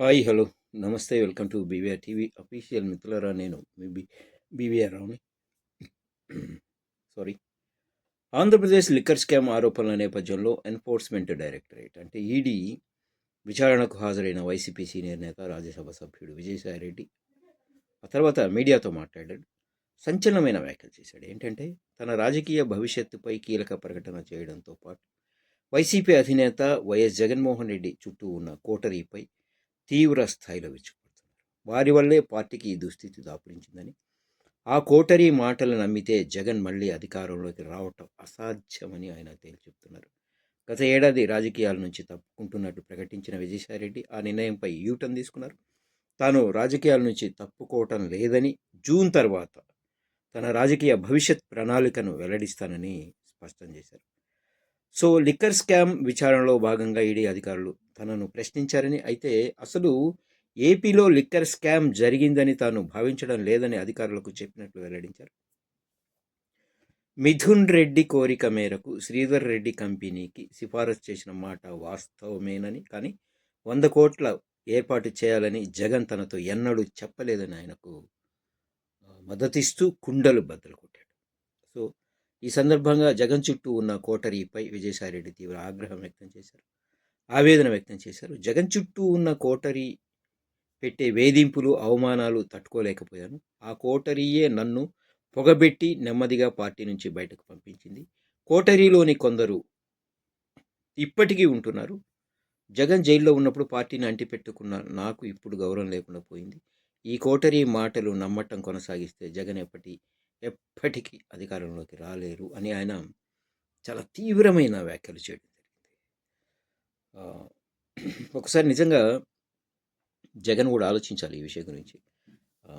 Hi hello నమస్తే welcome to BVR TV official మిత్రులరా నేను మీ బీవీఆర్ రావుని సారీ ఆంధ్రప్రదేశ్ లిక్కర్ స్కామ్ ఆరోపణల నేపథ్యంలో ఎన్ఫోర్స్మెంట్ డైరెక్టరేట్ అంటే ఈడీ విచారణకు హాజరైన వైసీపీ సీనియర్ నేత రాజ్యసభ సభ్యుడు విజయసాయిరెడ్డి ఆ తర్వాత మీడియాతో మాట్లాడాడు. సంచలనమైన వ్యాఖ్యలు చేశాడు. ఏంటంటే తన రాజకీయ భవిష్యత్తుపై కీలక ప్రకటన చేయడంతో పాటు వైసీపీ అధినేత వైఎస్ జగన్మోహన్ రెడ్డి చుట్టూ ఉన్న కోటరీపై తీవ్ర స్థాయిలో విరుచుకుపడుతున్నారు. వారి వల్లే పార్టీకి ఈ దుస్థితి దాపురించిందని, ఆ కోటరీ మాటలు నమ్మితే జగన్ మళ్ళీ అధికారంలోకి రావటం అసాధ్యమని ఆయన తేల్చి చెప్తున్నారు. గత ఏడాది రాజకీయాల నుంచి తప్పుకుంటున్నట్టు ప్రకటించిన విజయసాయిరెడ్డి ఆ నిర్ణయంపై యూటర్న్ తీసుకున్నారు. తాను రాజకీయాల నుంచి తప్పుకోవటం లేదని, జూన్ తర్వాత తన రాజకీయ భవిష్యత్ ప్రణాళికను వెల్లడిస్తానని స్పష్టం చేశారు. సో లిక్కర్ స్కామ్ విచారణలో భాగంగా ఈడీ అధికారులు తనను ప్రశ్నించారని, అయితే అసలు ఏపీలో లిక్కర్ స్కామ్ జరిగిందని తాను భావించడం లేదని అధికారులకు చెప్పినట్లు వెల్లడించారు. మిథున్ రెడ్డి కోరిక మేరకు శ్రీధర్ రెడ్డి కంపెనీకి సిఫారసు చేసిన మాట వాస్తవమేనని, కానీ 100 కోట్ల ఏర్పాటు చేయాలని జగన్ తనతో ఎన్నడూ చెప్పలేదని ఆయనకు మద్దతిస్తూ కుండలు బద్దలు కొట్టాడు. సో ఈ సందర్భంగా జగన్ చుట్టూ ఉన్న కోటరీపై విజయసాయిరెడ్డి తీవ్ర ఆగ్రహం వ్యక్తం చేశారు, ఆవేదన వ్యక్తం చేశారు. జగన్ చుట్టూ ఉన్న కోటరీ పెట్టే వేధింపులు, అవమానాలు తట్టుకోలేకపోయాను. ఆ కోటరీయే నన్ను పొగబెట్టి నెమ్మదిగా పార్టీ నుంచి బయటకు పంపించింది. కోటరీలోని కొందరు ఇప్పటికీ ఉంటున్నారు. జగన్ జైల్లో ఉన్నప్పుడు పార్టీని అంటిపెట్టుకున్న నాకు ఇప్పుడు గౌరవం లేకుండా పోయింది. ఈ కోటరీ మాటలు నమ్మటం కొనసాగిస్తే జగన్ ఎప్పటికీ అధికారంలోకి రాలేరు అని ఆయన చాలా తీవ్రమైన వ్యాఖ్యలు చేయడం జరిగింది. ఒకసారి నిజంగా జగన్ కూడా ఆలోచించాలి ఈ విషయం గురించి.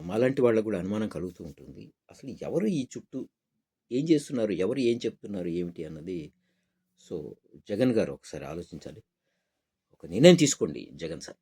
మాలాంటి వాళ్ళకు కూడా అనుమానం కలుగుతూ ఉంటుంది. అసలు ఎవరు ఈ చుట్టూ ఏం చేస్తున్నారు, ఎవరు ఏం చెప్తున్నారు ఏమిటి అన్నది. సో జగన్ గారు ఒకసారి ఆలోచించాలి, ఒక నిర్ణయం తీసుకోండి జగన్ సార్.